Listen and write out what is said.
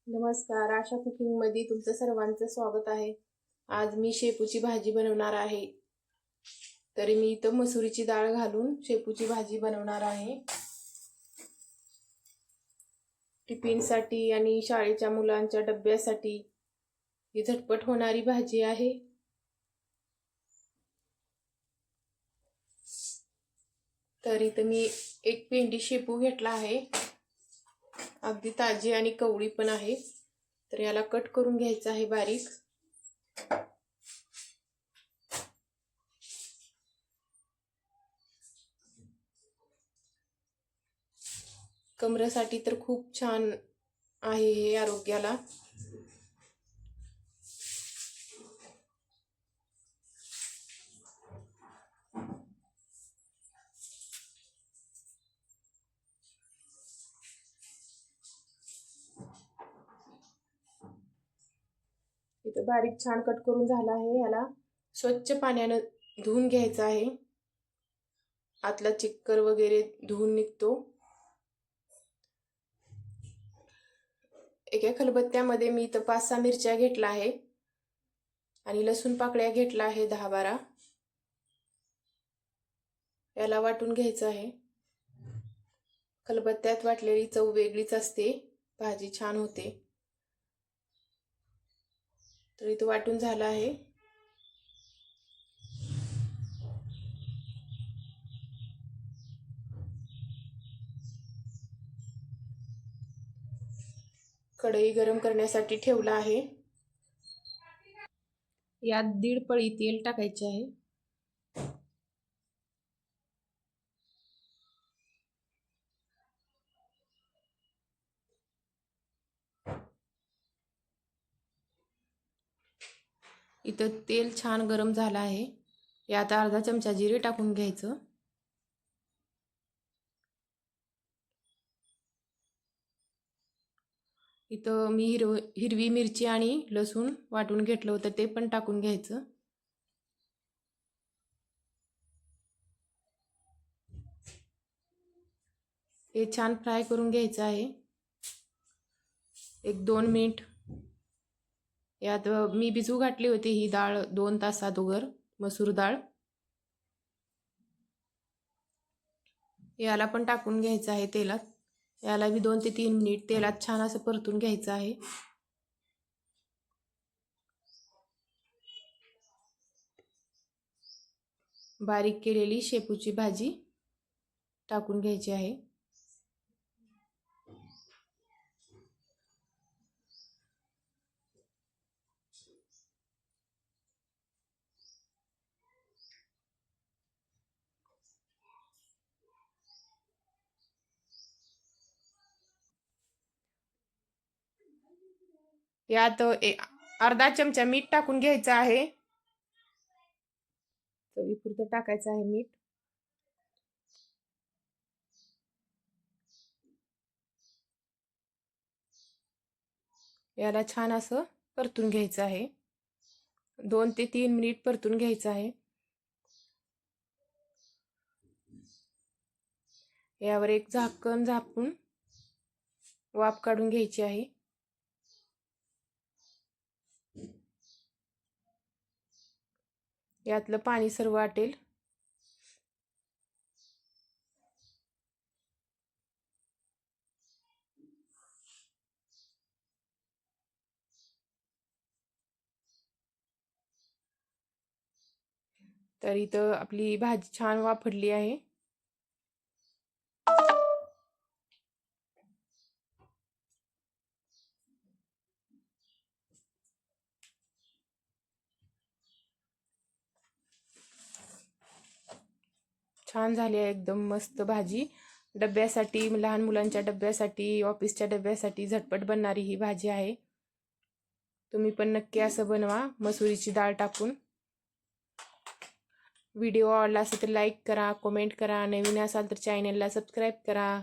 नमस्कार, आशा कुकिंगमध्ये तुमचं सर्वांचं स्वागत आहे. आज मी शेपूची भाजी बनवणार आहे. तरी मी इथं मसुरीची डाळ घालून शेपूची भाजी बनवणार आहे. टिफिनसाठी आणि शाळेच्या मुलांच्या डब्यासाठी ही झटपट होणारी भाजी आहे. तर इथं मी एक पेंडी शेपू घेतला आहे. अगदी ताजी आणि कवळी पण आहे. तर याला कट करून घ्यायचं आहे बारीक. कमरेसाठी तर खूप छान आहे हे आरोग्याला. इथं बारीक छान कट करून झाला आहे. याला स्वच्छ पाण्यानं धुवून घ्यायचं आहे. आतला चिक्कर वगैरे धुवून निघतो. एका खलबत्त्यामध्ये मी इथं 5-6 मिरच्या घेतला आहे आणि लसूण पाकळ्या घेतला आहे 10-12. याला वाटून घ्यायचं आहे. खलबत्त्यात वाटलेली चव वेगळीच असते, भाजी छान होते. तर इथं वाटून झालं आहे. कढई गरम करण्यासाठी ठेवला आहे. यात 1.5 पळी तेल टाकायचे आहे. इथं तेल छान गरम झालं आहे. यात अर्धा चमचा जिरे टाकून घ्यायचं. इथं मी हिरवी मिरची आणि लसूण वाटून घेतलं होतं, ते पण टाकून घ्यायचं. हे छान फ्राय करून घ्यायचं आहे. 1-2 मिनिट. यात मी भिजू घातली होती ही डाळ 2 तास अगोदर, मसूर डाळ. याला पण टाकून घ्यायचं आहे तेलात. याला बी 2 ते 3 मिनिट तेलात छान असं परतून घ्यायचं आहे. बारीक केलेली शेपूची भाजी टाकून घ्यायची आहे. यात अर्धा चमचा मीठ टाकून घ्यायचं आहे. चवीपुरतं टाकायचं आहे मीठ. याला छान असं परतून घ्यायचं आहे. 2 ते 3 मिनिट परतून घ्यायचं आहे. यावर एक झाकण झाकून वाफ काढून घ्यायची आहे. यातलं पाणी सर्व आटेल. तर इथं आपली भाजी छान वाफरली आहे. छान झाली आहे एकदम मस्त भाजी. डब्यासाठी, लहान मुलांच्या डब्यासाठी, ऑफिसच्या डब्यासाठी झटपट बनणारी ही भाजी आहे. तुम्ही पण नक्की असं बनवा मसुरीची डाळ टाकून. व्हिडिओ आवडला असेल तर लाईक करा, कमेंट करा. नवीन असाल तर चॅनलला सबस्क्राईब करा.